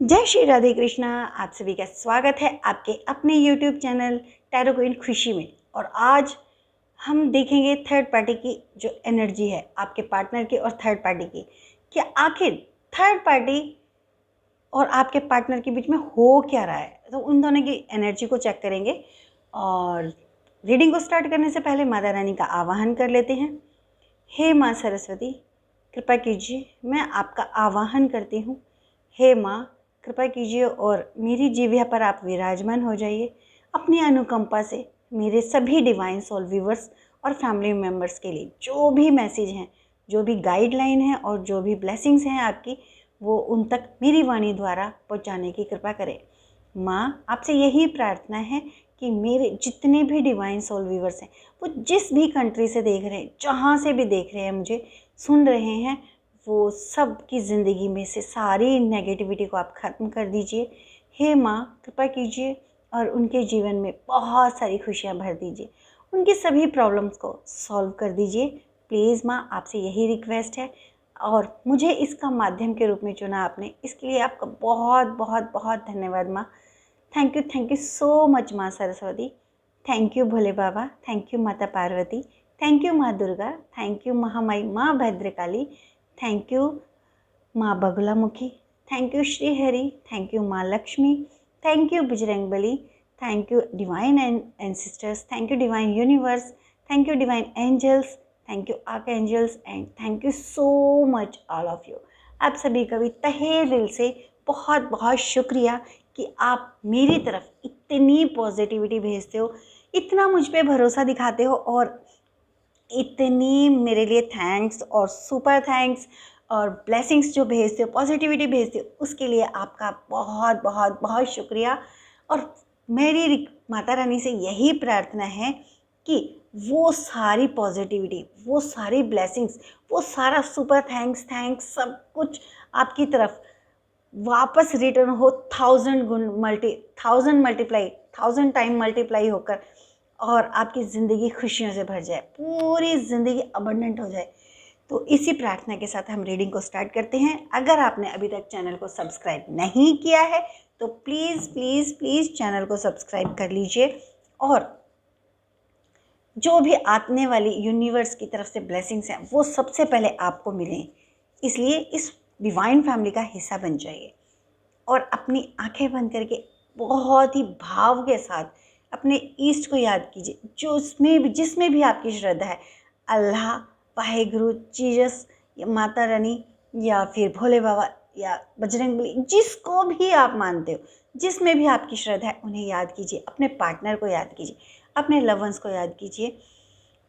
जय श्री राधे कृष्णा। आप सभी का स्वागत है आपके अपने YouTube चैनल टैरो क्वीन खुशी में। और आज हम देखेंगे थर्ड पार्टी की जो एनर्जी है आपके पार्टनर की और थर्ड पार्टी की, कि आखिर थर्ड पार्टी और आपके पार्टनर के बीच में हो क्या रहा है। तो उन दोनों की एनर्जी को चेक करेंगे। और रीडिंग को स्टार्ट करने से पहले माता रानी का आवाहन कर लेते हैं। हे माँ सरस्वती, कृपा कीजिए, मैं आपका आवाहन करती हूँ। हे माँ, कृपा कीजिए और मेरी जीविया पर आप विराजमान हो जाइए। अपनी अनुकंपा से मेरे सभी डिवाइन सोल व्यूवर्स और फैमिली मेम्बर्स के लिए जो भी मैसेज हैं, जो भी गाइडलाइन है और जो भी ब्लेसिंग्स हैं आपकी, वो उन तक मेरी वाणी द्वारा पहुंचाने की कृपा करें। माँ, आपसे यही प्रार्थना है कि मेरे जितने भी डिवाइन सोल व्यूवर्स हैं, वो जिस भी कंट्री से देख रहे हैं, जहाँ से भी देख रहे हैं, मुझे सुन रहे हैं, वो सब की ज़िंदगी में से सारी नेगेटिविटी को आप ख़त्म कर दीजिए। हे माँ, कृपा कीजिए और उनके जीवन में बहुत सारी खुशियाँ भर दीजिए। उनकी सभी प्रॉब्लम्स को सॉल्व कर दीजिए। प्लीज़ माँ, आपसे यही रिक्वेस्ट है। और मुझे इसका माध्यम के रूप में चुना आपने, इसके लिए आपका बहुत बहुत बहुत धन्यवाद माँ। थैंक यू सो मच माँ Saraswati. Thank you Bhole Baba. Thank you माता पार्वती। थैंक यू माँ दुर्गा। थैंक यू महामाई माँ भद्रकाली। थैंक यू माँ Baglamukhi. Thank you Shri Hari. Thank you माँ Lakshmi. Thank you Bajrangbali. Thank you divine ancestors. Thank you divine universe. Thank you divine angels. Thank you archangels and thank you so much all of you. आप सभी का भी तहे दिल से बहुत बहुत शुक्रिया कि आप मेरी तरफ इतनी पॉजिटिविटी भेजते हो, इतना मुझ पे भरोसा दिखाते हो और इतनी मेरे लिए थैंक्स और सुपर थैंक्स और ब्लेसिंग्स जो भेजते हो, पॉजिटिविटी भेजते हो, उसके लिए आपका बहुत बहुत बहुत शुक्रिया। और मेरी माता रानी से यही प्रार्थना है कि वो सारी पॉजिटिविटी, वो सारी ब्लेसिंग्स, वो सारा सुपर थैंक्स सब कुछ आपकी तरफ वापस रिटर्न हो, 1000 मल्टीप्लाई, 1000 टाइम मल्टीप्लाई होकर, और आपकी ज़िंदगी खुशियों से भर जाए, पूरी ज़िंदगी अबंडेंट हो जाए। तो इसी प्रार्थना के साथ हम रीडिंग को स्टार्ट करते हैं। अगर आपने अभी तक चैनल को सब्सक्राइब नहीं किया है तो प्लीज़ प्लीज़ प्लीज़ चैनल को सब्सक्राइब कर लीजिए। और जो भी आने वाली यूनिवर्स की तरफ से ब्लेसिंग्स हैं, वो सबसे पहले आपको मिलें, इसलिए इस डिवाइन फैमिली का हिस्सा बन जाइए। और अपनी आंखें बंद करके बहुत ही भाव के साथ अपने ईस्ट को याद कीजिए, जो जिसमें भी आपकी श्रद्धा है। अल्लाह, वाहेगुरु, जीसस या माता रानी या फिर भोले बाबा या बजरंगबली, जिसको भी आप मानते हो, जिसमें भी आपकी श्रद्धा है, उन्हें याद कीजिए। अपने पार्टनर को याद कीजिए, अपने लव वंस को याद कीजिए।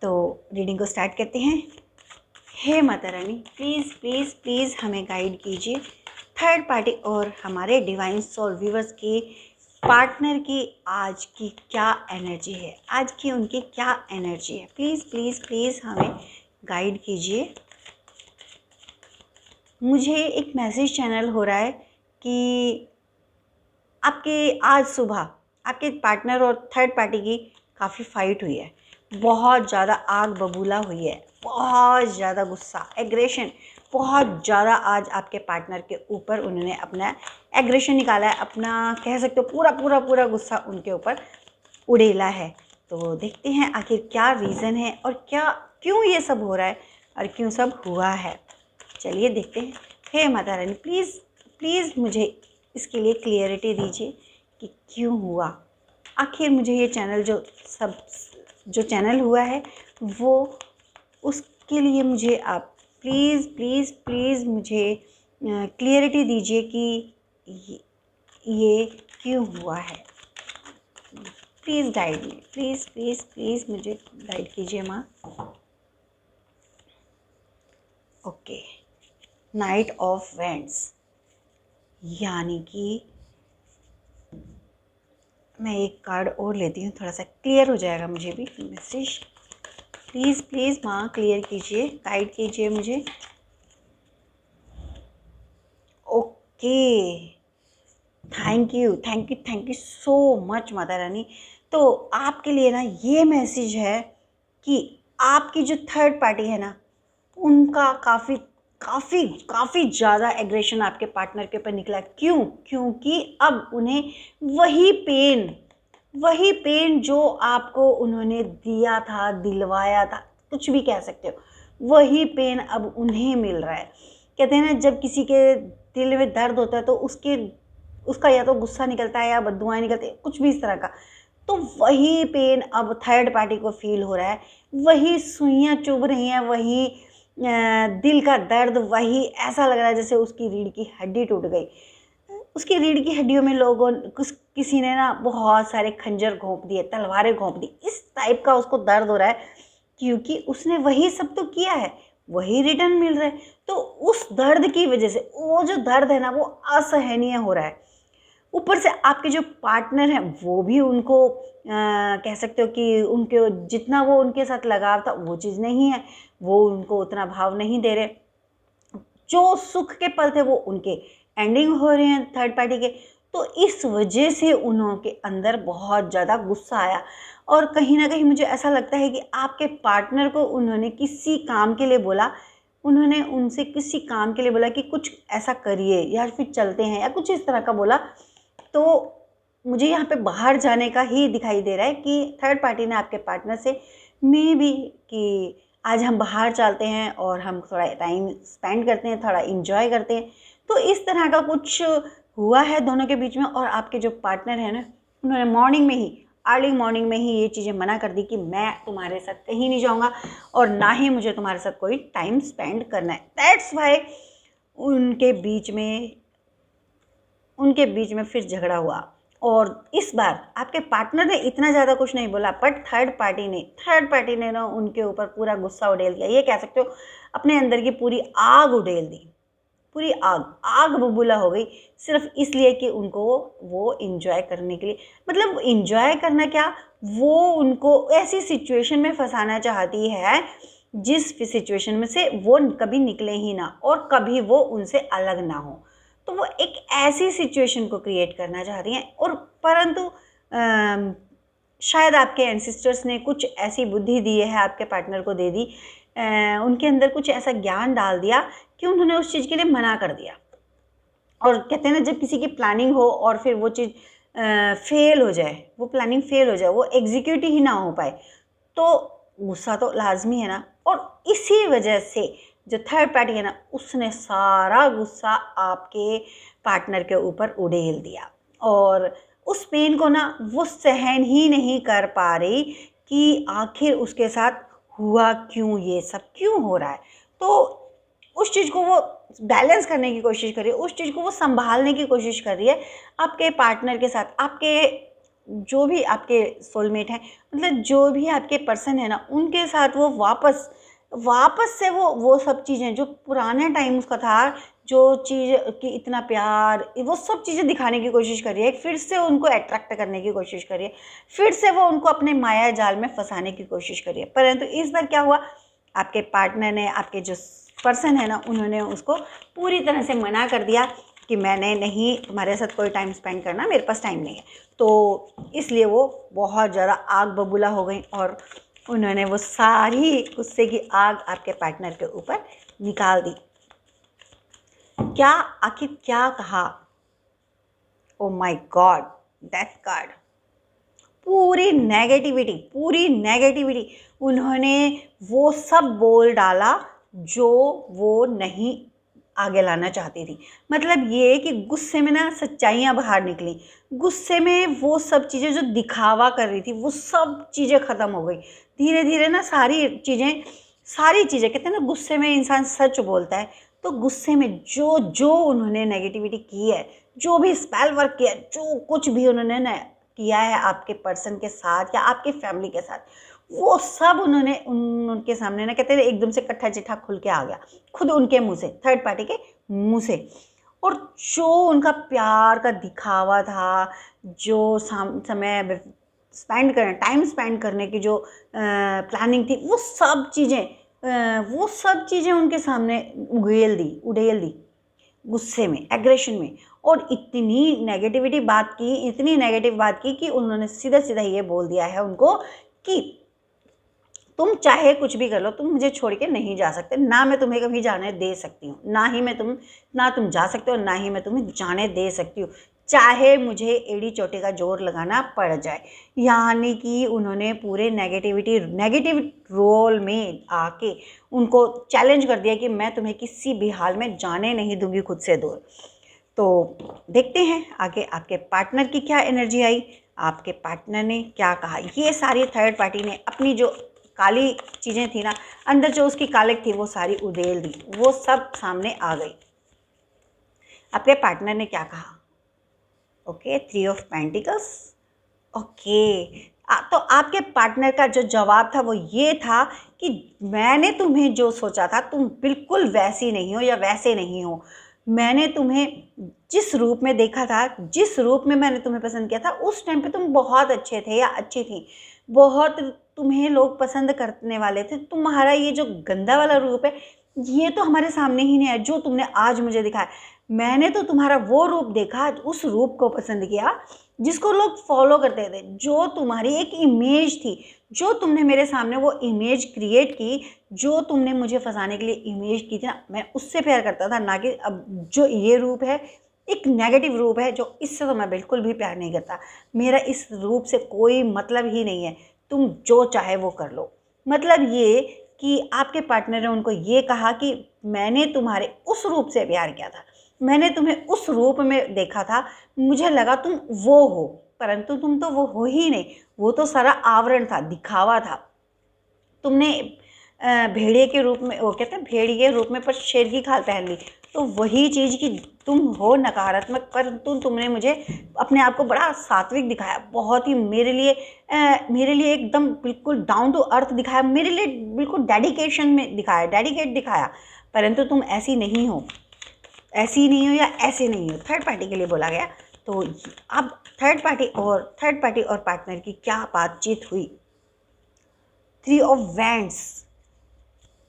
तो रीडिंग को स्टार्ट करते हैं। हे Mata Rani, please please please हमें गाइड कीजिए। थर्ड पार्टी और हमारे डिवाइन सोल व्यूवर्स के पार्टनर की आज की क्या एनर्जी है, आज की उनकी क्या एनर्जी है। प्लीज़ प्लीज़ प्लीज़ हमें गाइड कीजिए। मुझे एक मैसेज चैनल हो रहा है कि आपके आज सुबह आपके पार्टनर और थर्ड पार्टी की काफ़ी फाइट हुई है, बहुत ज़्यादा आग बबूला हुई है, बहुत ज़्यादा गुस्सा, एग्रेशन, बहुत ज़्यादा आज आपके पार्टनर के ऊपर उन्होंने अपना एग्रेशन निकाला है, अपना कह सकते हो पूरा पूरा पूरा गुस्सा उनके ऊपर उड़ेला है। तो देखते हैं आखिर क्या रीज़न है और क्यों ये सब हो रहा है और क्यों सब हुआ है। चलिए देखते हैं। हे माता रानी, प्लीज़ प्लीज़ मुझे इसके लिए क्लियरिटी दीजिए कि क्यों हुआ। आखिर मुझे ये चैनल जो चैनल हुआ है, वो उसके लिए मुझे आप प्लीज़ प्लीज़ प्लीज़ मुझे क्लियरिटी दीजिए कि ये क्यों हुआ है। Please guide me, please please please मुझे गाइड कीजिए माँ। ओके, नाइट ऑफ वेंट्स, यानी कि मैं एक कार्ड और लेती हूँ, थोड़ा सा क्लियर हो जाएगा मुझे भी मैसेज। प्लीज़ प्लीज़ माँ क्लियर कीजिए, गाइड कीजिए मुझे। Okay, thank you so much Mata Rani. तो आपके लिए ना ये मैसेज है कि आपकी जो थर्ड पार्टी है ना, उनका काफ़ी काफ़ी काफ़ी ज़्यादा एग्रेशन आपके पार्टनर के ऊपर निकला। क्यों? क्योंकि अब उन्हें वही पेन जो आपको उन्होंने दिया था, दिलवाया था, कुछ भी कह सकते हो, वही पेन अब उन्हें मिल रहा है। कहते हैं ना, जब किसी के दिल में दर्द होता है तो उसका या तो गुस्सा निकलता है या बद्दुआएं निकलती है, कुछ भी इस तरह का। तो वही पेन अब थर्ड पार्टी को फील हो रहा है, वही सुइयां चुभ रही हैं, वही दिल का दर्द, वही ऐसा लग रहा है जैसे उसकी रीढ़ की हड्डी टूट गई। उसकी रीढ़ की हड्डियों में किसी ने ना बहुत सारे खंजर घोंप दिए, तलवारें घोंप दी, इस टाइप का उसको दर्द हो रहा है, क्योंकि उसने वही सब तो किया है, वही रिटर्न मिल रहा है। तो उस दर्द की वजह से वो जो दर्द है ना, वो असहनीय हो रहा है। ऊपर से आपके जो पार्टनर हैं वो भी उनको कह सकते हो कि उनके जितना वो उनके साथ लगाव था वो चीज़ नहीं है, वो उनको उतना भाव नहीं दे रहे। जो सुख के पल थे वो उनके एंडिंग हो रहे हैं थर्ड पार्टी के। तो इस वजह से उन्हों के अंदर बहुत ज़्यादा गुस्सा आया, और कहीं ना कहीं मुझे ऐसा लगता है कि आपके पार्टनर को उन्होंने किसी काम के लिए बोला, उन्होंने उनसे किसी काम के लिए बोला कि कुछ ऐसा करिए या फिर चलते हैं या कुछ इस तरह का बोला। तो मुझे यहाँ पे बाहर जाने का ही दिखाई दे रहा है कि थर्ड पार्टी ने आपके पार्टनर से मे बी कि आज हम बाहर चलते हैं और हम थोड़ा टाइम स्पेंड करते हैं, थोड़ा इंजॉय करते हैं। तो इस तरह का कुछ हुआ है दोनों के बीच में, और आपके जो पार्टनर है ना, उन्होंने मॉर्निंग में ही, अर्ली मॉर्निंग में ही ये चीज़ें मना कर दी कि मैं तुम्हारे साथ कहीं नहीं जाऊँगा और ना ही मुझे तुम्हारे साथ कोई टाइम स्पेंड करना है। दैट्स वाई उनके बीच में फिर झगड़ा हुआ। और इस बार आपके पार्टनर ने इतना ज़्यादा कुछ नहीं बोला, बट थर्ड पार्टी ने ना उनके ऊपर पूरा गुस्सा उड़ेल दिया। ये कह सकते हो अपने अंदर की पूरी आग उड़ेल दी, पूरी आग बबूला हो गई, सिर्फ इसलिए कि उनको वो इंजॉय करने के लिए, मतलब इंजॉय करना क्या, वो उनको ऐसी सिचुएशन में फंसाना चाहती है जिस सिचुएशन में से वो कभी निकले ही ना और कभी वो उनसे अलग ना हो। तो वो एक ऐसी सिचुएशन को क्रिएट करना चाह रही हैं, और परंतु शायद आपके एंसेस्टर्स ने कुछ ऐसी बुद्धि दी है, आपके पार्टनर को दे दी, उनके अंदर कुछ ऐसा ज्ञान डाल दिया कि उन्होंने उस चीज़ के लिए मना कर दिया। और कहते हैं ना, जब किसी की प्लानिंग हो और फिर वो चीज़ फेल हो जाए, वो प्लानिंग फेल हो जाए, वो एग्जीक्यूट ही ना हो पाए, तो गुस्सा तो लाजमी है ना। और इसी वजह से जो थर्ड पार्टी है ना, उसने सारा गुस्सा आपके पार्टनर के ऊपर उड़ेल दिया, और उस पेन को ना वो सहन ही नहीं कर पा रही कि आखिर उसके साथ हुआ क्यों, ये सब क्यों हो रहा है। तो उस चीज़ को वो बैलेंस करने की कोशिश कर रही है, उस चीज़ को वो संभालने की कोशिश कर रही है आपके पार्टनर के साथ। आपके जो भी आपके सोलमेट हैं, मतलब जो भी आपके पर्सन है ना, उनके साथ वो वापस से वो सब चीज़ें जो पुराने टाइम उसका था, जो चीज़ कि इतना प्यार, वो सब चीज़ें दिखाने की कोशिश कर रही है, फिर से उनको अट्रैक्ट करने की कोशिश कर रही है, फिर से वो उनको अपने माया जाल में फंसाने की कोशिश कर रही है। परंतु इस बार क्या हुआ, आपके पार्टनर ने, आपके जो पर्सन है ना, उन्होंने उसको पूरी तरह से मना कर दिया कि मैंने नहीं तुम्हारे साथ कोई टाइम स्पेंड करना, मेरे पास टाइम नहीं है। तो इसलिए वो बहुत ज़्यादा आग बबूला हो गई और उन्होंने वो सारी गुस्से की आग आपके पार्टनर के ऊपर निकाल दी। आखिर क्या कहा? Oh my God, death card, पूरी नेगेटिविटी उन्होंने वो सब बोल डाला जो वो नहीं आगे लाना चाहती थी। मतलब ये कि गुस्से में ना सच्चाइयाँ बाहर निकली, गुस्से में वो सब चीज़ें जो दिखावा कर रही थी वो सब चीज़ें ख़त्म हो गई। धीरे धीरे ना सारी चीज़ें कहते हैं ना, गुस्से में इंसान सच बोलता है। तो गुस्से में जो उन्होंने नेगेटिविटी की है, जो भी स्पेल वर्क किया, जो कुछ भी उन्होंने ना किया है आपके पर्सन के साथ या आपके फैमिली के साथ, वो सब उन्होंने उनके सामने ना कहते हैं एकदम से कट्ठा चिट्ठा खुल के आ गया, खुद उनके मुंह से, थर्ड पार्टी के मुंह से। और जो उनका प्यार का दिखावा था, जो समय टाइम स्पेंड करने की जो प्लानिंग थी, वो सब चीज़ें उनके सामने उड़ेल दी गुस्से में, एग्रेशन में। और इतनी नेगेटिव बात की कि उन्होंने सीधा सीधा ये बोल दिया है उनको कि तुम चाहे कुछ भी कर लो, तुम मुझे छोड़ के नहीं जा सकते, ना मैं तुम्हें कभी जाने दे सकती हूँ, ना तुम जा सकते हो, ना ही मैं तुम्हें जाने दे सकती हूँ, चाहे मुझे एड़ी चोटी का जोर लगाना पड़ जाए। यानी कि उन्होंने पूरे नेगेटिव रोल में आके उनको चैलेंज कर दिया कि मैं तुम्हें किसी भी हाल में जाने नहीं दूंगी खुद से दूर। तो देखते हैं आगे आपके पार्टनर की क्या एनर्जी आई, आपके पार्टनर ने क्या कहा। ये सारी थर्ड पार्टी ने अपनी जो काली चीज़ें थी ना, अंदर जो उसकी कालिक थी वो सारी उधेल दी, वो सब सामने आ गई। आपके पार्टनर ने क्या कहा? Okay, 3 of pentacles. ओके, तो आपके पार्टनर का जो जवाब था वो ये था कि मैंने तुम्हें जो सोचा था तुम बिल्कुल वैसी नहीं हो या वैसे नहीं हो। मैंने तुम्हें जिस रूप में देखा था, जिस रूप में मैंने तुम्हें पसंद किया था, उस टाइम पे तुम बहुत अच्छे थे या अच्छी थी, बहुत तुम्हें लोग पसंद करने वाले थे। तुम्हारा ये जो गंदा वाला रूप है ये तो हमारे सामने ही नहीं है जो तुमने आज मुझे दिखाया। मैंने तो तुम्हारा वो रूप देखा, उस रूप को पसंद किया जिसको लोग फॉलो करते थे, जो तुम्हारी एक इमेज थी, जो तुमने मेरे सामने वो इमेज क्रिएट की, जो तुमने मुझे फंसाने के लिए इमेज की थी ना, मैं उससे प्यार करता था, ना कि अब जो ये रूप है, एक नेगेटिव रूप है जो इससे तो मैं बिल्कुल भी प्यार नहीं करता। मेरा इस रूप से कोई मतलब ही नहीं है, तुम जो चाहे वो कर लो। मतलब ये कि आपके पार्टनर ने उनको ये कहा कि मैंने तुम्हारे उस रूप से प्यार किया था, मैंने तुम्हें उस रूप में देखा था, मुझे लगा तुम वो हो, परंतु तुम तो वो हो ही नहीं, वो तो सारा आवरण था, दिखावा था। तुमने भेड़िए के रूप में, वो कहते हैं भेड़िए रूप में पर शेर की खाल पहन ली, तो वही चीज़ कि तुम हो नकारात्मक, पर तुमने मुझे अपने आप को बड़ा सात्विक दिखाया, बहुत ही मेरे लिए एकदम बिल्कुल डाउन टू अर्थ दिखाया, मेरे लिए बिल्कुल डेडिकेशन में दिखाया, डेडिकेट दिखाया, परंतु तुम ऐसी नहीं हो, ऐसी नहीं हो या ऐसे नहीं हो, थर्ड पार्टी के लिए बोला गया। तो अब थर्ड पार्टी और पार्टनर की क्या बातचीत हुई। 3 ऑफ वैंड्स,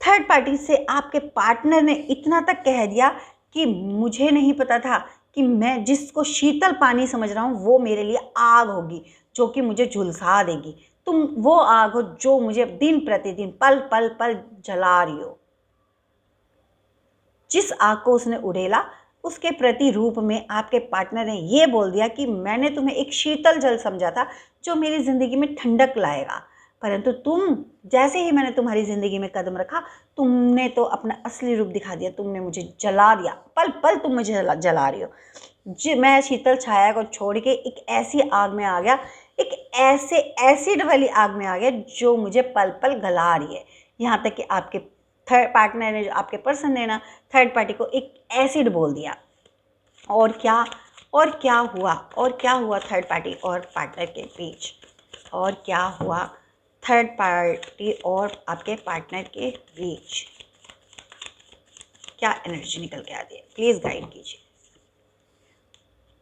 थर्ड पार्टी से आपके पार्टनर ने इतना तक कह दिया कि मुझे नहीं पता था कि मैं जिसको शीतल पानी समझ रहा हूँ वो मेरे लिए आग होगी जो कि मुझे झुलसा देगी। तुम वो आग हो जो मुझे दिन प्रतिदिन पल पल पल जला रही हो। जिस आग को उसने उड़ेला उसके प्रति रूप में आपके पार्टनर ने ये बोल दिया कि मैंने तुम्हें एक शीतल जल समझा था जो मेरी ज़िंदगी में ठंडक लाएगा, परंतु तुम जैसे ही मैंने तुम्हारी ज़िंदगी में कदम रखा तुमने तो अपना असली रूप दिखा दिया, तुमने मुझे जला दिया, पल पल तुम मुझे जला रही हो। मैं शीतल छाया को छोड़ के एक ऐसी आग में आ गया, एक ऐसे एसिड वाली आग में आ गया जो मुझे पल पल गला रही है। यहाँ तक कि आपके थर्ड पार्टनर ने, जो आपके पर्सन ने ना, थर्ड पार्टी को एक एसिड बोल दिया। और क्या हुआ थर्ड पार्टी और पार्टनर के बीच, और क्या हुआ थर्ड पार्टी और आपके पार्टनर के बीच, क्या एनर्जी निकल के आती है, प्लीज़ गाइड कीजिए।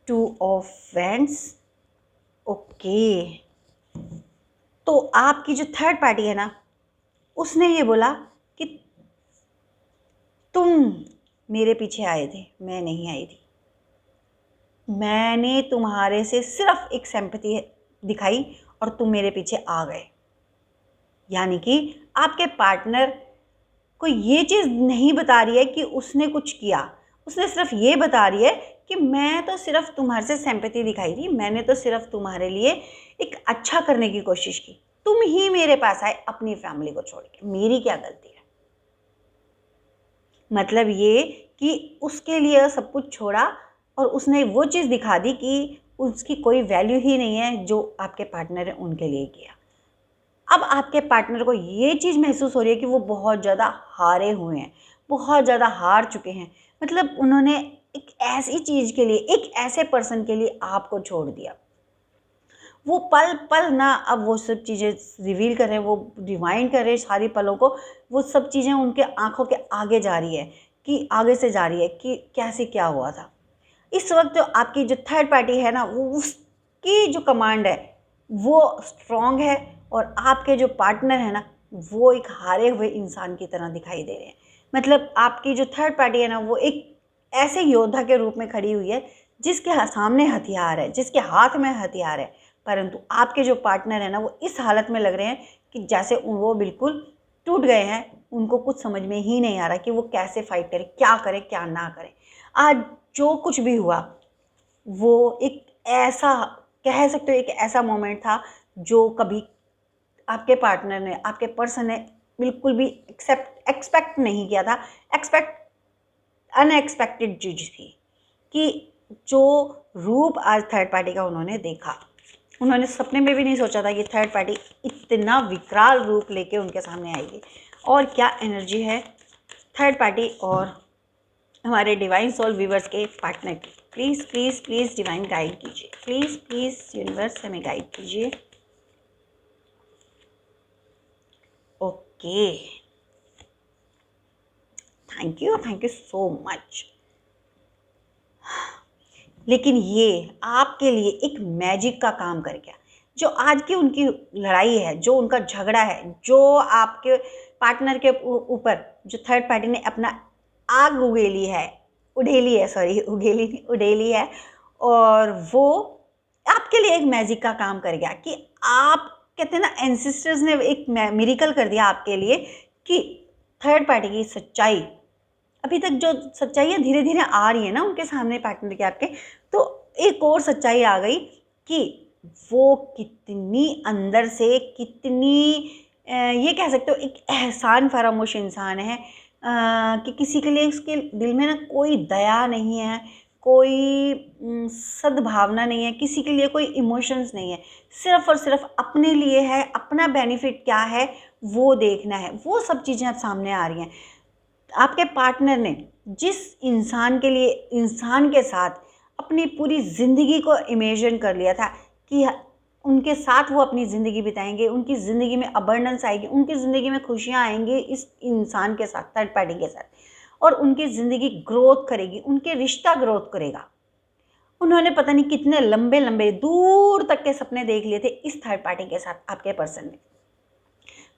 2 ऑफ वैंड्स। ओके, तो आपकी जो थर्ड पार्टी है ना, उसने ये बोला कि तुम मेरे पीछे आए थे, मैं नहीं आई थी, मैंने तुम्हारे से सिर्फ एक सिंपैथी दिखाई और तुम मेरे पीछे आ गए। यानी कि आपके पार्टनर को ये चीज़ नहीं बता रही है कि उसने कुछ किया, उसने सिर्फ ये बता रही है कि मैं तो सिर्फ तुम्हारे से सिंपैथी दिखाई थी, मैंने तो सिर्फ तुम्हारे लिए एक अच्छा करने की कोशिश की, तुम ही मेरे पास आए अपनी फैमिली को छोड़ के, मेरी क्या गलती है। मतलब ये कि उसके लिए सब कुछ छोड़ा और उसने वो चीज़ दिखा दी कि उसकी कोई वैल्यू ही नहीं है जो आपके पार्टनर ने उनके लिए किया। अब आपके पार्टनर को ये चीज़ महसूस हो रही है कि वो बहुत ज़्यादा हारे हुए हैं, बहुत ज़्यादा हार चुके हैं। मतलब उन्होंने एक ऐसी चीज़ के लिए, एक ऐसे पर्सन के लिए आपको छोड़ दिया। वो पल पल ना अब वो सब चीज़ें रिवील कर रहे हैं, वो रिवाइंड कर रहे हैं सारी पलों को, वो सब चीज़ें उनके आँखों के आगे जा रही है, कि आगे से जा रही है कि कैसे क्या हुआ था। इस वक्त जो आपकी जो थर्ड पार्टी है ना, वो उसकी जो कमांड है वो स्ट्रॉन्ग है, और आपके जो पार्टनर है ना वो एक हारे हुए इंसान की तरह दिखाई दे रहे हैं। मतलब आपकी जो थर्ड पार्टी है ना वो एक ऐसे योद्धा के रूप में खड़ी हुई है जिसके सामने हथियार है, जिसके हाथ में हथियार है, परंतु आपके जो पार्टनर है ना वो इस हालत में लग रहे हैं कि जैसे वो बिल्कुल टूट गए हैं, उनको कुछ समझ में ही नहीं आ रहा कि वो कैसे फाइट करें, क्या ना करें। आज जो कुछ भी हुआ वो एक ऐसा, कह सकते हो एक ऐसा मोमेंट था जो कभी आपके पार्टनर ने, आपके पर्सन ने बिल्कुल भी एक्सपेक्ट नहीं किया था। अनएक्सपेक्टेड चीज़ थी कि जो रूप आज थर्ड पार्टी का उन्होंने देखा, उन्होंने सपने में भी नहीं सोचा था कि थर्ड पार्टी इतना विकराल रूप लेके उनके सामने आएगी। और क्या एनर्जी है थर्ड पार्टी और हमारे डिवाइन सोल व्यूवर्स के पार्टनर की। Please please please divine guide कीजिए, प्लीज़ प्लीज़ यूनिवर्स हमें गाइड कीजिए। Okay, thank you so much. लेकिन ये आपके लिए एक मैजिक का काम कर गया। जो आज की उनकी लड़ाई है, जो उनका झगड़ा है, जो आपके पार्टनर के ऊपर जो थर्ड पार्टी ने अपना आग उगेली है, उड़ेली है, सॉरी उगेली नहीं उड़ेली है, और वो आपके लिए एक मैजिक का काम कर गया कि आप कहते हैं ना, एंसेस्टर्स ने एक मिरेकल कर दिया आपके लिए कि थर्ड पार्टी की सच्चाई, अभी तक जो सच्चाइयाँ धीरे धीरे आ रही है ना उनके सामने पार्टनर के आपके, तो एक और सच्चाई आ गई कि वो कितनी अंदर से कितनी ये कह सकते हो एक एहसान फरामोश इंसान है, कि किसी के लिए उसके दिल में ना कोई दया नहीं है, कोई सद्भावना नहीं है, किसी के लिए कोई इमोशंस नहीं है, सिर्फ और सिर्फ अपने लिए है, अपना बेनिफिट क्या है वो देखना है। वो सब चीज़ें अब सामने आ रही हैं। आपके पार्टनर ने जिस इंसान के लिए, इंसान के साथ अपनी पूरी ज़िंदगी को इमेजिन कर लिया था कि उनके साथ वो अपनी ज़िंदगी बिताएंगे, उनकी ज़िंदगी में अबंडेंस आएगी, उनकी ज़िंदगी में खुशियाँ आएंगी इस इंसान के साथ, थर्ड पार्टी के साथ, और उनकी ज़िंदगी ग्रोथ करेगी, उनके रिश्ता ग्रोथ करेगा। उन्होंने पता नहीं कितने लंबे लंबे दूर तक के सपने देख लिए थे इस थर्ड पार्टी के साथ आपके पर्सन ने,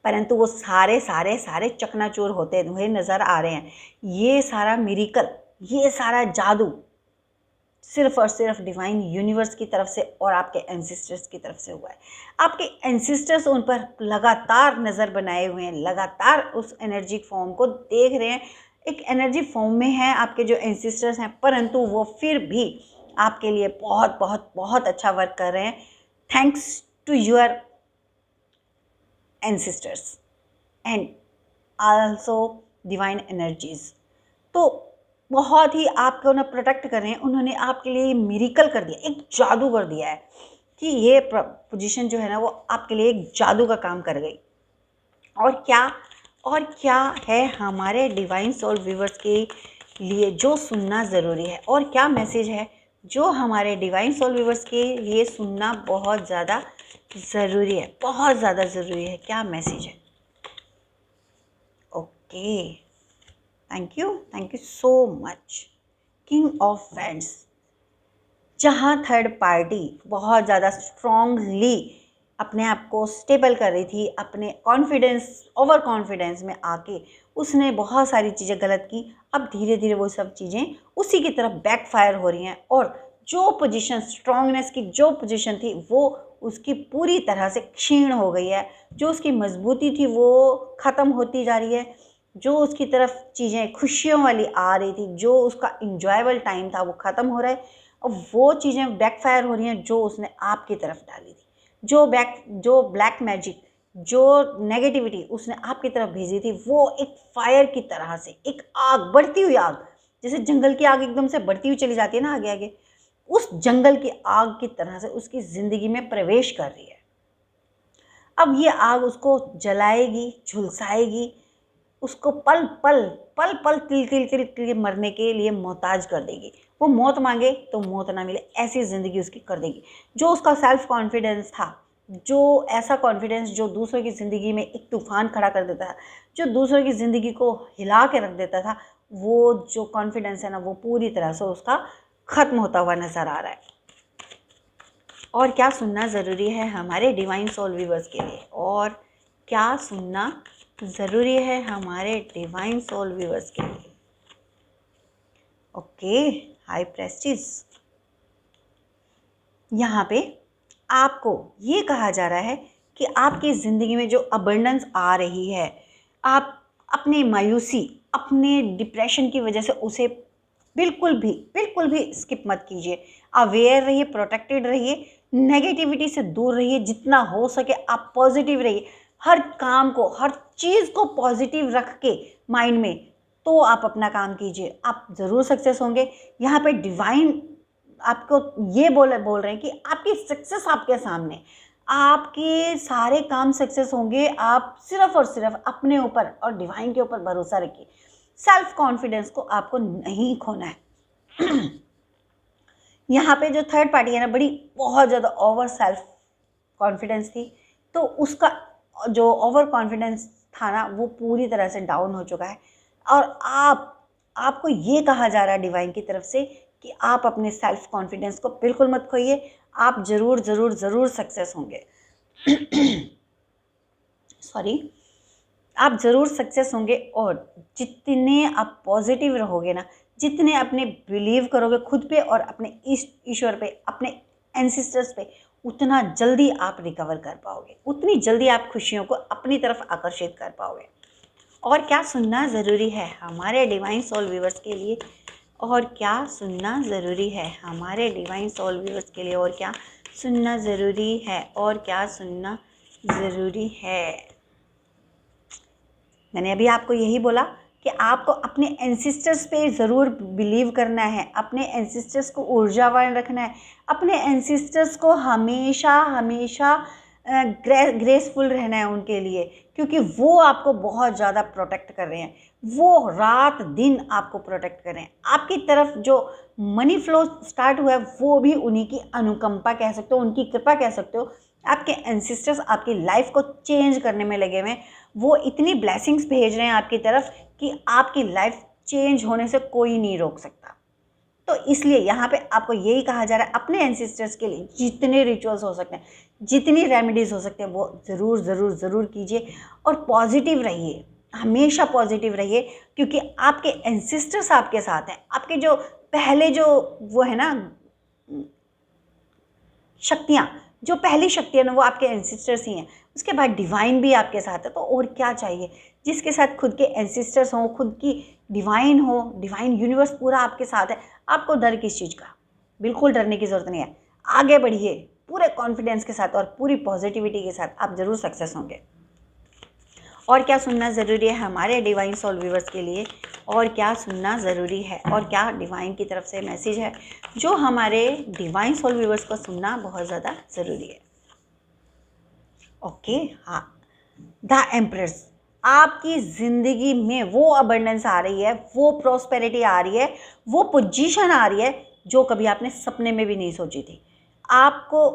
परंतु वो सारे सारे सारे चकनाचूर होते हुए नज़र आ रहे हैं। ये सारा मिरेकल, ये सारा जादू सिर्फ और सिर्फ डिवाइन यूनिवर्स की तरफ से और आपके एंसेस्टर्स की तरफ से हुआ है। आपके एंसेस्टर्स उन पर लगातार नज़र बनाए हुए हैं, लगातार उस एनर्जी फॉर्म को देख रहे हैं। एक एनर्जी फॉर्म में है आपके जो एंसेस्टर्स हैं, परंतु वो फिर भी आपके लिए बहुत बहुत बहुत अच्छा वर्क कर रहे हैं, thanks to your ancestors and also divine energies. तो बहुत ही आपको ना प्रोटेक्ट कर रहे हैं। उन्होंने आपके लिए मिरेकल कर दिया, एक जादू कर दिया है कि ये पोजीशन जो है ना वो आपके लिए एक जादू का काम कर गई। और क्या है हमारे डिवाइन सोल व्यूवर्स के लिए जो सुनना ज़रूरी है, और क्या मैसेज है जो हमारे डिवाइन सोल व्यूवर्स के लिए सुनना बहुत ज़्यादा ज़रूरी है, बहुत ज़्यादा ज़रूरी है, क्या मैसेज है? Okay, thank you so much. King of friends, जहाँ थर्ड पार्टी बहुत ज़्यादा स्ट्रॉन्गली अपने आप को स्टेबल कर रही थी, अपने कॉन्फिडेंस, ओवर कॉन्फिडेंस में आके उसने बहुत सारी चीज़ें गलत की। अब धीरे धीरे वो सब चीज़ें उसी की तरफ बैकफायर हो रही हैं, और जो पोजीशन, स्ट्रॉन्गनेस की जो पोजीशन थी वो उसकी पूरी तरह से क्षीण हो गई है। जो उसकी मजबूती थी वो ख़त्म होती जा रही है। जो उसकी तरफ चीज़ें खुशियों वाली आ रही थी, जो उसका इंजॉयबल टाइम था, वो ख़त्म हो रहा है। अब वो चीज़ें बैकफायर हो रही हैं जो उसने आपकी तरफ डाली थी, जो ब्लैक मैजिक, जो नेगेटिविटी उसने आपकी तरफ भेजी थी, वो एक फायर की तरह से, एक आग, बढ़ती हुई आग, जैसे जंगल की आग एकदम से बढ़ती हुई चली जाती है ना आगे आगे, उस जंगल की आग की तरह से उसकी ज़िंदगी में प्रवेश कर रही है। अब ये आग उसको जलाएगी, झुलसाएगी, उसको पल पल पल पल तिल तिल तिल तिल मरने के लिए मोहताज कर देगी। वो मौत मांगे तो मौत ना मिले, ऐसी ज़िंदगी उसकी कर देगी। जो उसका सेल्फ कॉन्फिडेंस था, जो ऐसा कॉन्फिडेंस जो दूसरों की ज़िंदगी में एक तूफान खड़ा कर देता था, जो दूसरों की ज़िंदगी को हिला के रख देता था, वो जो कॉन्फिडेंस है ना वो पूरी तरह से उसका ख़त्म होता हुआ नज़र आ रहा है। और क्या सुनना ज़रूरी है हमारे डिवाइन सोल व्यूवर्स के लिए, और क्या सुनना ज़रूरी है हमारे डिवाइन सोल व्यूवर्स के लिए? ओके, हाई प्रेस्टीज, यहाँ पे आपको ये कहा जा रहा है कि आपकी ज़िंदगी में जो अबंडेंस आ रही है, आप अपनी मायूसी, अपने डिप्रेशन की वजह से उसे बिल्कुल भी स्किप मत कीजिए। अवेयर रहिए, प्रोटेक्टेड रहिए, नेगेटिविटी से दूर रहिए, जितना हो सके आप पॉजिटिव रहिए। हर काम को, हर चीज़ को पॉजिटिव रख के माइंड में, तो आप अपना काम कीजिए, आप ज़रूर सक्सेस होंगे। यहाँ पे डिवाइन आपको ये बोल रहे हैं कि आपकी सक्सेस आपके सामने, आपके सारे काम सक्सेस होंगे। आप सिर्फ और सिर्फ अपने ऊपर और डिवाइन के ऊपर भरोसा रखिए। सेल्फ कॉन्फिडेंस को आपको नहीं खोना है। यहाँ पे जो थर्ड पार्टी है ना, बहुत ज़्यादा ओवर सेल्फ कॉन्फिडेंस थी, तो उसका जो ओवर कॉन्फिडेंस था ना, वो पूरी तरह से डाउन हो चुका है। और आपको ये कहा जा रहा है डिवाइन की तरफ से कि आप अपने सेल्फ कॉन्फिडेंस को बिल्कुल मत खोइए। आप ज़रूर ज़रूर ज़रूर सक्सेस होंगे। सॉरी, आप ज़रूर सक्सेस होंगे। और जितने आप पॉजिटिव रहोगे ना, जितने अपने बिलीव करोगे खुद पे और अपने ईश्वर पे, अपने एंसिस्टर्स पे, उतना जल्दी आप रिकवर कर पाओगे, उतनी जल्दी आप खुशियों को अपनी तरफ आकर्षित कर पाओगे। और क्या सुनना ज़रूरी है हमारे डिवाइन सोल व्यूअर्स के लिए, और क्या सुनना ज़रूरी है हमारे डिवाइन सोल व्यूअर्स के लिए, और क्या सुनना ज़रूरी है, और क्या सुनना ज़रूरी है। मैंने अभी आपको यही बोला कि आपको अपने एंसिस्टर्स पे ज़रूर बिलीव करना है, अपने एंसिस्टर्स को ऊर्जावान रखना है, अपने एंसिस्टर्स को हमेशा हमेशा ग्रेसफुल रहना है उनके लिए, क्योंकि वो आपको बहुत ज़्यादा प्रोटेक्ट कर रहे हैं। वो रात दिन आपको प्रोटेक्ट कर रहे हैं। आपकी तरफ जो मनी फ्लो स्टार्ट हुआ है, वो भी उन्हीं की अनुकंपा कह सकते हो, उनकी कृपा कह सकते हो। आपके एंसिस्टर्स आपकी लाइफ को चेंज करने में लगे हुए हैं। वो इतनी ब्लेसिंग्स भेज रहे हैं आपकी तरफ कि आपकी लाइफ चेंज होने से कोई नहीं रोक सकता। तो इसलिए यहाँ पे आपको यही कहा जा रहा है, अपने एंसिस्टर्स के लिए जितने रिचुअल्स हो सकते हैं, जितनी रेमेडीज़ हो सकते हैं, वो ज़रूर ज़रूर ज़रूर कीजिए। और पॉजिटिव रहिए, हमेशा पॉजिटिव रहिए, क्योंकि आपके एंसिस्टर्स आपके साथ हैं। आपके जो पहले जो वो है ना शक्तियाँ, जो पहली शक्ति है ना, वो आपके एंसिस्टर्स ही हैं। उसके बाद डिवाइन भी आपके साथ है, तो और क्या चाहिए। जिसके साथ खुद के एंसिस्टर्स हों, खुद की डिवाइन हो, डिवाइन यूनिवर्स पूरा आपके साथ है, आपको डर किस चीज़ का। बिल्कुल डरने की ज़रूरत नहीं है। आगे बढ़िए पूरे कॉन्फिडेंस के साथ और पूरी पॉजिटिविटी के साथ, आप ज़रूर सक्सेस होंगे। और क्या सुनना ज़रूरी है हमारे डिवाइन सोल व्यूअर्स के लिए, और क्या सुनना ज़रूरी है, और क्या डिवाइन की तरफ से मैसेज है जो हमारे डिवाइन सोल व्यूअर्स को सुनना बहुत ज़्यादा ज़रूरी है। ओके, हाँ, द एम्प्रेस, आपकी ज़िंदगी में वो अबंडेंस आ रही है, वो प्रॉस्पेरिटी आ रही है, वो पोजीशन आ रही है जो कभी आपने सपने में भी नहीं सोची थी। आपको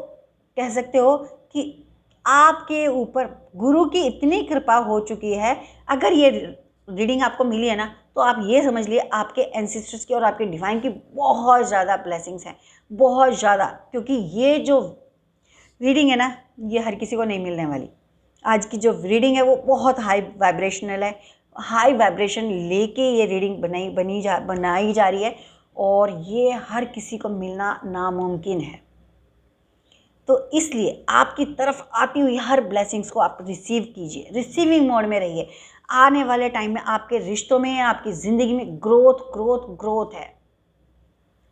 कह सकते हो कि आपके ऊपर गुरु की इतनी कृपा हो चुकी है। अगर ये रीडिंग आपको मिली है ना, तो आप ये समझ लिए आपके एंसिस्टर्स की और आपके डिवाइन की बहुत ज़्यादा ब्लेसिंग्स हैं, बहुत ज़्यादा। क्योंकि ये जो रीडिंग है ना, ये हर किसी को नहीं मिलने वाली। आज की जो रीडिंग है वो बहुत हाई वाइब्रेशनल है, हाई वाइब्रेशन लेके ये रीडिंग बनाई जा रही है, और ये हर किसी को मिलना नामुमकिन है। तो इसलिए आपकी तरफ आती हुई हर ब्लेसिंग्स को आप रिसीव कीजिए, रिसीविंग मोड में रहिए। आने वाले टाइम में आपके रिश्तों में, आपकी ज़िंदगी में ग्रोथ ग्रोथ ग्रोथ है।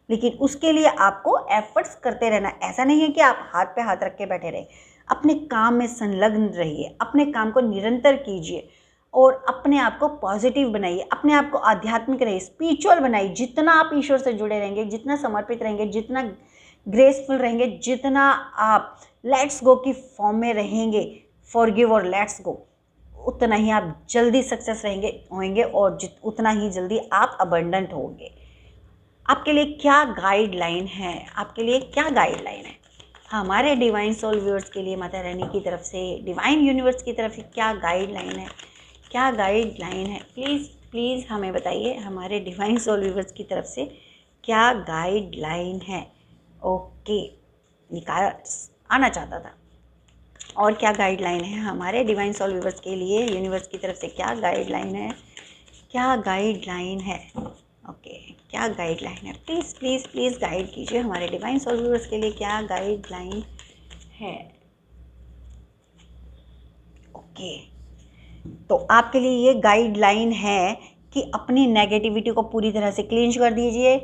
लेकिन उसके लिए आपको एफर्ट्स करते रहना। ऐसा नहीं है कि आप हाथ पे हाथ रख के बैठे रहे। अपने काम में संलग्न रहिए, अपने काम को निरंतर कीजिए, और अपने आप को पॉजिटिव बनाइए, अपने आप को आध्यात्मिक रहिए, स्पिरिचुअल बनाइए। जितना आप ईश्वर से जुड़े रहेंगे, जितना समर्पित रहेंगे, जितना ग्रेसफुल रहेंगे, जितना आप लेट्स गो की फॉर्म में रहेंगे, फॉरगिव और लेट्स गो, उतना ही आप जल्दी सक्सेस होंगे, और उतना ही जल्दी आप अबंडेंट होंगे। आपके लिए क्या गाइडलाइन है, आपके लिए क्या गाइडलाइन है हमारे डिवाइन सोल व्यूअर्स के लिए, माता रानी की तरफ से, डिवाइन यूनिवर्स की तरफ से क्या गाइडलाइन है, क्या गाइडलाइन है। प्लीज़ प्लीज़ हमें बताइए, हमारे डिवाइन सोल व्यूअर्स की तरफ से क्या गाइडलाइन है। ओके, निकाल आना चाहता था। और क्या गाइडलाइन है हमारे डिवाइन सोल व्यूअर्स के लिए, यूनिवर्स की तरफ से क्या गाइडलाइन है, क्या गाइडलाइन है। ओके, क्या गाइडलाइन है। प्लीज़ प्लीज़ प्लीज़ गाइड कीजिए हमारे डिवाइन सोल व्यूअर्स के लिए, क्या गाइडलाइन है। ओके, तो आपके लिए ये गाइडलाइन है कि अपनी नेगेटिविटी को पूरी तरह से क्लींच कर दीजिए,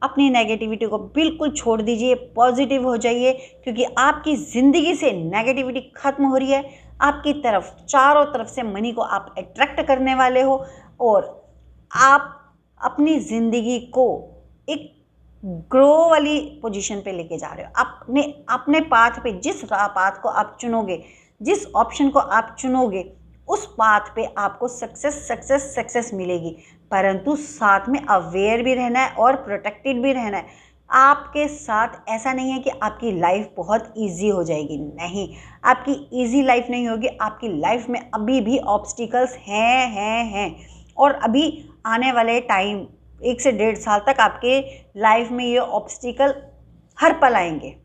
अपनी नेगेटिविटी को बिल्कुल छोड़ दीजिए, पॉजिटिव हो जाइए, क्योंकि आपकी ज़िंदगी से नेगेटिविटी ख़त्म हो रही है। आपकी तरफ चारों तरफ से मनी को आप अट्रैक्ट करने वाले हो और आप अपनी ज़िंदगी को एक ग्रो वाली पोजीशन पे लेके जा रहे हो। अपने अपने पाथ पे, जिस पाथ को आप चुनोगे, जिस ऑप्शन को आप चुनोगे, उस पाथ पे आपको सक्सेस मिलेगी, परंतु साथ में अवेयर भी रहना है और प्रोटेक्टेड भी रहना है। आपके साथ ऐसा नहीं है कि आपकी लाइफ बहुत इजी हो जाएगी, नहीं, आपकी इजी लाइफ नहीं होगी। आपकी लाइफ में अभी भी ऑब्स्टिकल्स हैं और अभी आने वाले टाइम 1 से 1.5 साल तक आपके लाइफ में ये ऑब्स्टिकल हर पल आएंगे।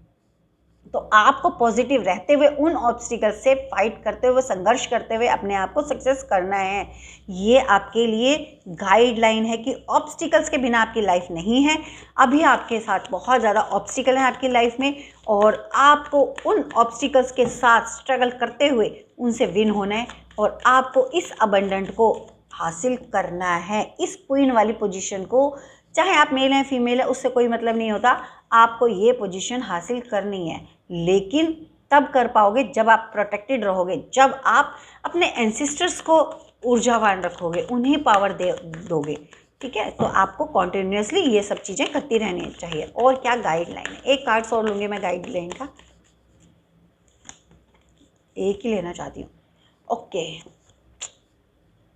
तो आपको पॉजिटिव रहते हुए उन ऑब्स्टिकल से फाइट करते हुए, संघर्ष करते हुए अपने आप को सक्सेस करना है। ये आपके लिए गाइडलाइन है कि ऑब्स्टिकल्स के बिना आपकी लाइफ नहीं है। अभी आपके साथ बहुत ज़्यादा ऑब्स्टिकल हैं आपकी लाइफ में और आपको उन ऑब्स्टिकल्स के साथ स्ट्रगल करते हुए उनसे विन होना है और आपको इस अबंडेंट को हासिल करना है। इस क्वीन वाली पोजीशन को, चाहे आप मेल हैं फीमेल है, उससे कोई मतलब नहीं होता, आपको ये पोजीशन हासिल करनी है। लेकिन तब कर पाओगे जब आप प्रोटेक्टेड रहोगे, जब आप अपने एंसेस्टर्स को ऊर्जावान रखोगे, उन्हें पावर दे दोगे। ठीक है, तो आपको कॉन्टिन्यूसली ये सब चीज़ें करती रहनी चाहिए। और क्या गाइडलाइन है, एक कार्ड्स और लूँगी मैं गाइडलाइन का, एक ही लेना चाहती हूँ। ओके,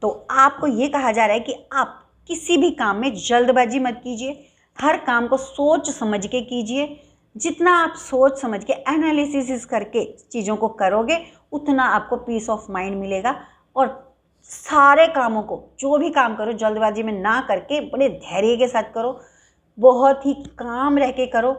तो आपको ये कहा जा रहा है कि आप किसी भी काम में जल्दबाजी मत कीजिए, हर काम को सोच समझ के कीजिए। जितना आप सोच समझ के एनालिसिस करके चीज़ों को करोगे, उतना आपको पीस ऑफ माइंड मिलेगा। और सारे कामों को, जो भी काम करो, जल्दबाजी में ना करके बड़े धैर्य के साथ करो, बहुत ही काम रह के करो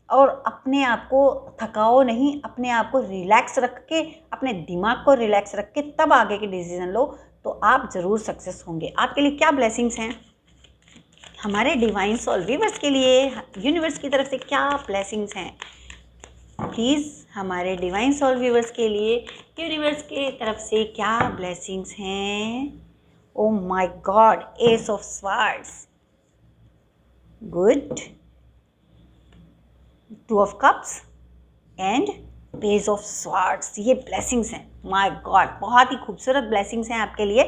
और अपने आप को थकाओ नहीं, अपने आप को रिलैक्स रख के, अपने दिमाग को रिलैक्स रख के तब आगे के डिसीजन लो, तो आप ज़रूर सक्सेस होंगे। आपके लिए क्या ब्लेसिंग्स हैं, हमारे डिवाइन सोल व्यूअर्स के लिए यूनिवर्स की तरफ से क्या ब्लेसिंग्स हैं? प्लीज़ हमारे डिवाइन सोल व्यूअर्स के लिए यूनिवर्स की तरफ से क्या ब्लेसिंग्स हैं? Oh my God, S of swords, good, 2 of cups and page of swords. ये ब्लेसिंग्स हैं। माय गॉड, बहुत ही खूबसूरत ब्लेसिंग्स हैं आपके लिए।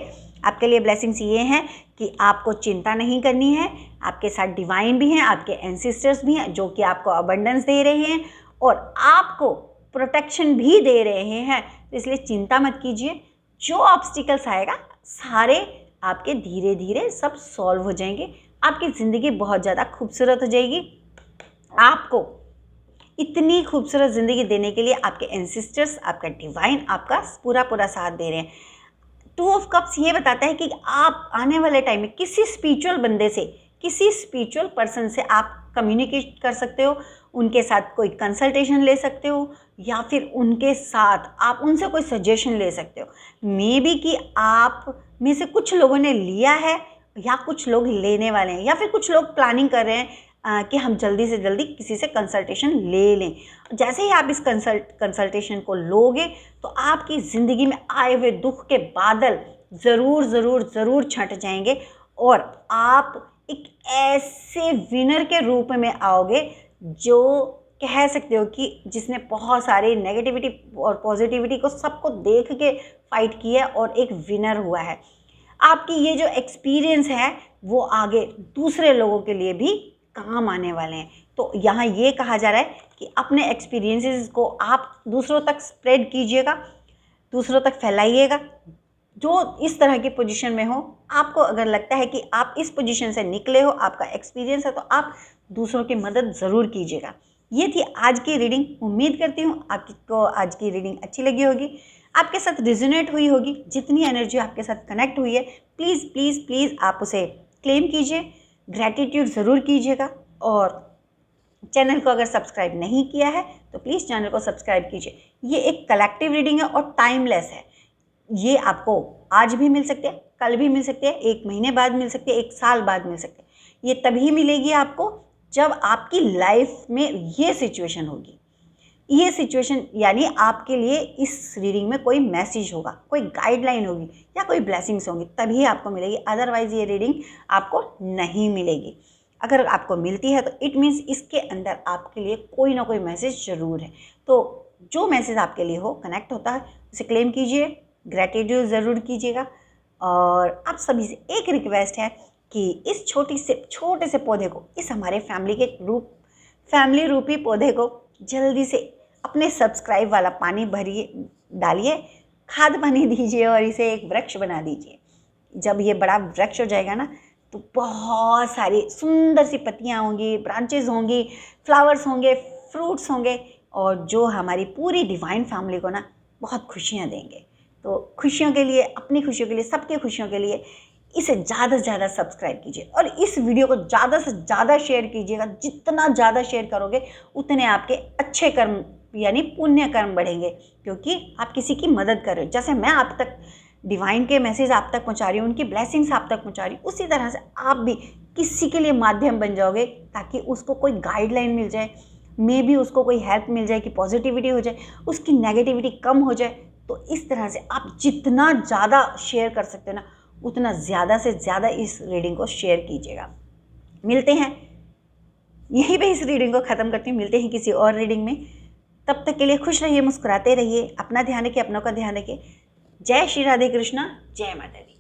आपके लिए ब्लेसिंग्स ये हैं कि आपको चिंता नहीं करनी है, आपके साथ डिवाइन भी हैं, आपके एंसेस्टर्स भी हैं जो कि आपको अबंडेंस दे रहे हैं और आपको प्रोटेक्शन भी दे रहे हैं। तो इसलिए चिंता मत कीजिए, जो ऑब्स्टिकल्स आएगा सारे आपके धीरे धीरे सब सॉल्व हो जाएंगे। आपकी ज़िंदगी बहुत ज़्यादा खूबसूरत हो जाएगी। आपको इतनी खूबसूरत ज़िंदगी देने के लिए आपके एंसेस्टर्स, आपका डिवाइन आपका पूरा साथ दे रहे हैं। 2 ऑफ कप्स ये बताता है कि आप आने वाले टाइम में किसी स्पिरिचुअल बंदे से, किसी स्पिरिचुअल पर्सन से आप कम्युनिकेट कर सकते हो, उनके साथ कोई कंसल्टेशन ले सकते हो या फिर उनके साथ आप उनसे कोई सजेशन ले सकते हो। मे बी कि आप में से कुछ लोगों ने लिया है या कुछ लोग लेने वाले हैं या फिर कुछ लोग प्लानिंग कर रहे हैं कि हम जल्दी से जल्दी किसी से कंसल्टेशन ले लें। जैसे ही आप इस कंसल्टेशन को लोगे तो आपकी ज़िंदगी में आए हुए दुख के बादल ज़रूर छंट जाएंगे और आप एक ऐसे विनर के रूप में आओगे जो कह सकते हो कि जिसने बहुत सारे नेगेटिविटी और पॉजिटिविटी को सबको देख के फाइट किया और एक विनर हुआ है। आपकी ये जो एक्सपीरियंस है वो आगे दूसरे लोगों के लिए भी काम आने वाले हैं। तो यहाँ ये कहा जा रहा है कि अपने एक्सपीरियंसेस को आप दूसरों तक स्प्रेड कीजिएगा, दूसरों तक फैलाइएगा। जो इस तरह की पोजीशन में हो, आपको अगर लगता है कि आप इस पोजीशन से निकले हो, आपका एक्सपीरियंस है, तो आप दूसरों की मदद ज़रूर कीजिएगा। ये थी आज की रीडिंग। उम्मीद करती हूँ आपको आज की रीडिंग अच्छी लगी होगी, आपके साथ रिजोनेट हुई होगी। जितनी एनर्जी आपके साथ कनेक्ट हुई है, प्लीज़ प्लीज़ प्लीज़ आप उसे क्लेम कीजिए, ग्रैटिट्यूड ज़रूर कीजिएगा। और चैनल को अगर सब्सक्राइब नहीं किया है तो प्लीज़ चैनल को सब्सक्राइब कीजिए। ये एक कलेक्टिव रीडिंग है और टाइमलेस है। ये आपको आज भी मिल सकते हैं, कल भी मिल सकते हैं, 1 महीने बाद मिल सकते हैं, 1 साल बाद मिल सकते हैं। ये तभी मिलेगी आपको जब आपकी लाइफ में ये सिचुएशन होगी। ये सिचुएशन यानी आपके लिए इस रीडिंग में कोई मैसेज होगा, कोई गाइडलाइन होगी या कोई ब्लेसिंग्स होंगी, तभी आपको मिलेगी, अदरवाइज ये रीडिंग आपको नहीं मिलेगी। अगर आपको मिलती है तो इट मीन्स इसके अंदर आपके लिए कोई ना कोई मैसेज ज़रूर है। तो जो मैसेज आपके लिए हो, कनेक्ट होता है, उसे क्लेम कीजिए, ग्रेटिट्यूड ज़रूर कीजिएगा। और आप सभी से एक रिक्वेस्ट है कि इस छोटे से पौधे को, इस हमारे फैमिली रूपी पौधे को जल्दी से अपने सब्सक्राइब वाला पानी भरिए, डालिए, खाद पानी दीजिए और इसे एक वृक्ष बना दीजिए। जब ये बड़ा वृक्ष हो जाएगा ना, तो बहुत सारी सुंदर सी पत्तियाँ होंगी, ब्रांचेस होंगी, फ्लावर्स होंगे, फ्रूट्स होंगे, और जो हमारी पूरी डिवाइन फैमिली को ना बहुत खुशियाँ देंगे। तो खुशियों के लिए, अपनी खुशियों के लिए, सबकी खुशियों के लिए इसे ज़्यादा से ज़्यादा सब्सक्राइब कीजिए और इस वीडियो को ज़्यादा से ज़्यादा शेयर कीजिएगा। जितना ज़्यादा शेयर करोगे उतने आपके अच्छे कर्म यानी पुण्य कर्म बढ़ेंगे, क्योंकि आप किसी की मदद कर रहे हो। जैसे मैं आप तक डिवाइन के मैसेज आप तक पहुंचा रही हूँ, उनकी ब्लेसिंग्स आप तक पहुंचा रही हूँ, उसी तरह से आप भी किसी के लिए माध्यम बन जाओगे, ताकि उसको कोई गाइडलाइन मिल जाए, मे भी उसको कोई हेल्प मिल जाए कि पॉजिटिविटी हो जाए, उसकी नेगेटिविटी कम हो जाए। तो इस तरह से आप जितना ज़्यादा शेयर कर सकते हो ना, उतना ज़्यादा से ज़्यादा इस रीडिंग को शेयर कीजिएगा। मिलते हैं, यहीं पे इस रीडिंग को ख़त्म करती हूँ, मिलते हैं किसी और रीडिंग में। तब तक के लिए खुश रहिए, मुस्कुराते रहिए, अपना ध्यान रखिए, अपनों का ध्यान रखिए। जय श्री राधे कृष्णा, जय माता दी।